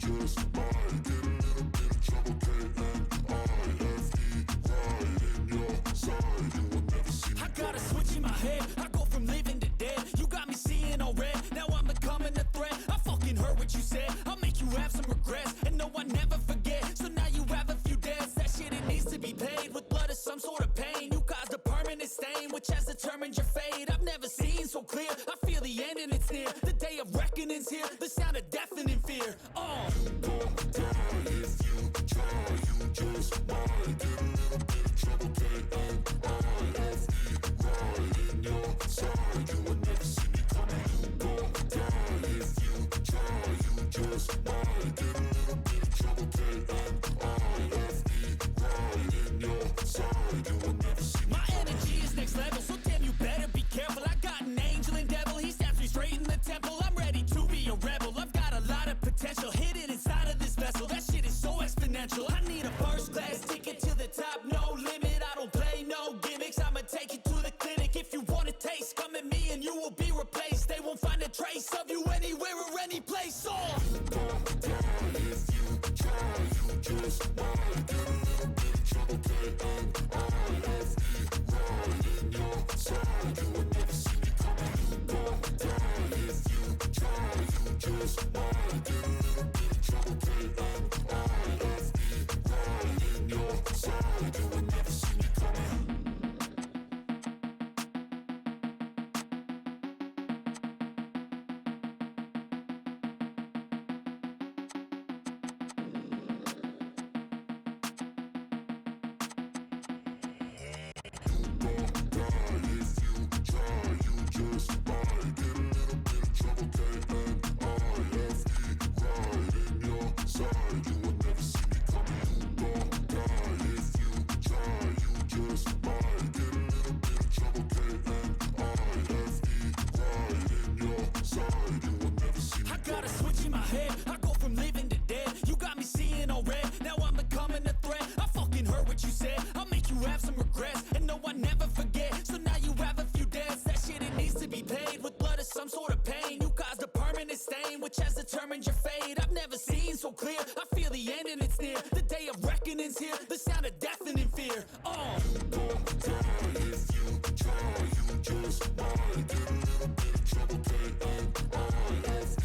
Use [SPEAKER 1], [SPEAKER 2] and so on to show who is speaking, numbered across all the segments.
[SPEAKER 1] just might get a little bit of trouble. K-N-I-F-E, right in your side. You will never see me.
[SPEAKER 2] I got a switch in my head. I go from living to dead. You got me seeing all red. Now I'm becoming a threat. I fucking heard what you said. I'll make you have some regrets. And no, I never forget. So now you have a few debts. That shit, it needs to be paid with blood or some sort of pain. You caused a permanent stain, which has determined your fate. I've never seen so clear. I feel the end and it's near. The day of reckoning's here. The sound of deafening fear.
[SPEAKER 1] Don't die if you try. You just might get a little bit of trouble. K-N-I-F-E, right in your side. You will never see me coming. Don't die if you try. You just might get a little bit of trouble. K-N-I-F-E, right in your side. You will never see me.
[SPEAKER 2] My energy is next level, so damn you better be careful. I got an angel and devil, he stabs me straight in the temple. I'm ready to be a rebel, I've got a lot of potential hidden inside of this vessel. That shit is so exponential. I need a first class ticket to the top, no limit. I don't play no gimmicks, I'ma take you to the clinic. If you want a taste, come at me and you will be replaced. They won't find a trace of you anywhere or any place.
[SPEAKER 1] Don't die if you try. You just might get a little bit of trouble. K-N-I-F-E, right in your side. You will never see me coming. Don't die if you try. You just might get a little bit of trouble. K-N-I-F-E, right in your side. You will never see me coming. Don't die if you try. You just might get a little bit of trouble. K-N-I-F-E, right in your side. You will never see me coming. Don't die if you try. You just might get a little bit of trouble. K-N-I-F-E, right in your side. You will never see me.
[SPEAKER 2] I got a switch in my head. I go from living to dead. You got me seeing all red. Now I'm becoming a threat. I fucking heard what you said. I'll make you have some regrets. And no, I never forget. So now you have a few debts. That shit, it needs to be paid with blood or some sort of pain. You caused a permanent stain, which has determined your fate. I've never seen so clear. I feel the end and it's near. The day of reckoning's here. The sound of deafening fear.
[SPEAKER 1] Don't die if you try. You just might get a little bit of trouble. K-N-I-F-E,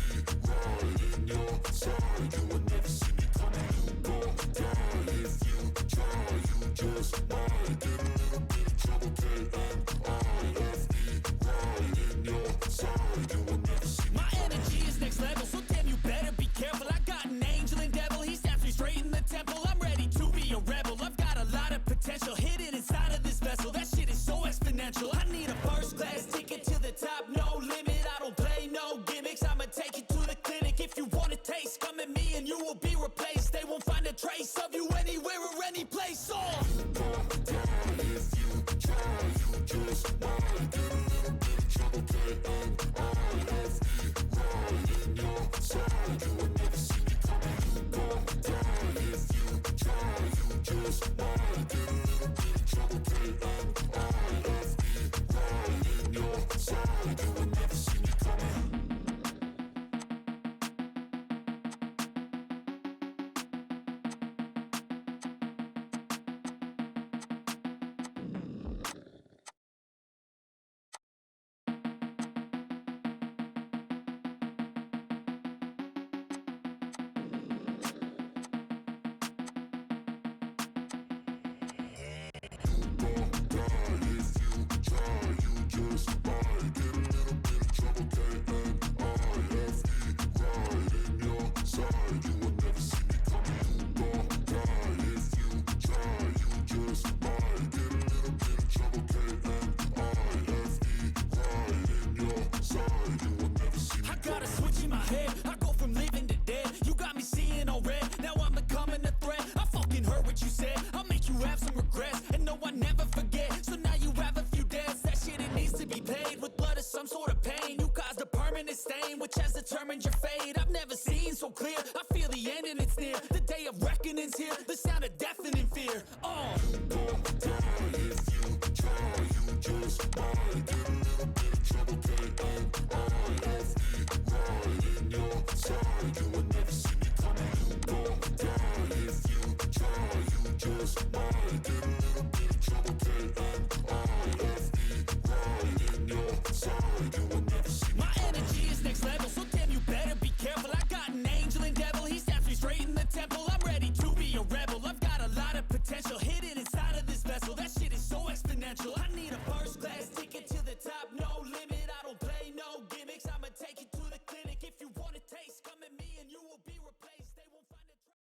[SPEAKER 1] right in your side. You will never see me coming. Don't die if you try. You just might get a little bit of trouble. K-N-I-F-E, right in your side. You will never see me.
[SPEAKER 2] My energy is next level, so damn you better be careful. I got an angel and devil, he stabs me straight in the temple. I'm ready to be a rebel, I've got a lot of potential hidden inside of this vessel. That shit is so exponential. I need a first class ticket to the top, no limit. I don't play no gimmicks, I'ma take you to the clinic. If you want a taste, come at me and you will be replaced. They won't find a trace of you anywhere or any place.
[SPEAKER 1] Don't die if you try. You just might get a little bit of trouble. K-N-I-F-E, right in your side. You will never see me coming. Don't die if you try. You just might get a little bit of trouble. K-N-I-F-E, right in your side. You will never see me coming. Don't die if you try. You just might get a little bit of trouble. K-N-I-F-E, right in your side. You will never see me coming. Don't die if you try. You just might get a little bit of trouble. K-N-I-F-E, right in your side. You will never see me.
[SPEAKER 2] I got a switch in my head. I go from living to dead. You got me seeing all red. Now I'm becoming a threat. I fucking heard what you said. I'll make you have some regrets. And no, I never forget. So now you have a few debts. That shit, it needs to be paid with blood or some sort of pain. You caused a permanent stain, which has determined your fate. I've never seen so clear. I feel the end and it's near. The day of reckoning's here. The sound of deafening fear.
[SPEAKER 1] Don't die if you try. You just might get a little bit of trouble. K-N-I-F-E, right in your side. You will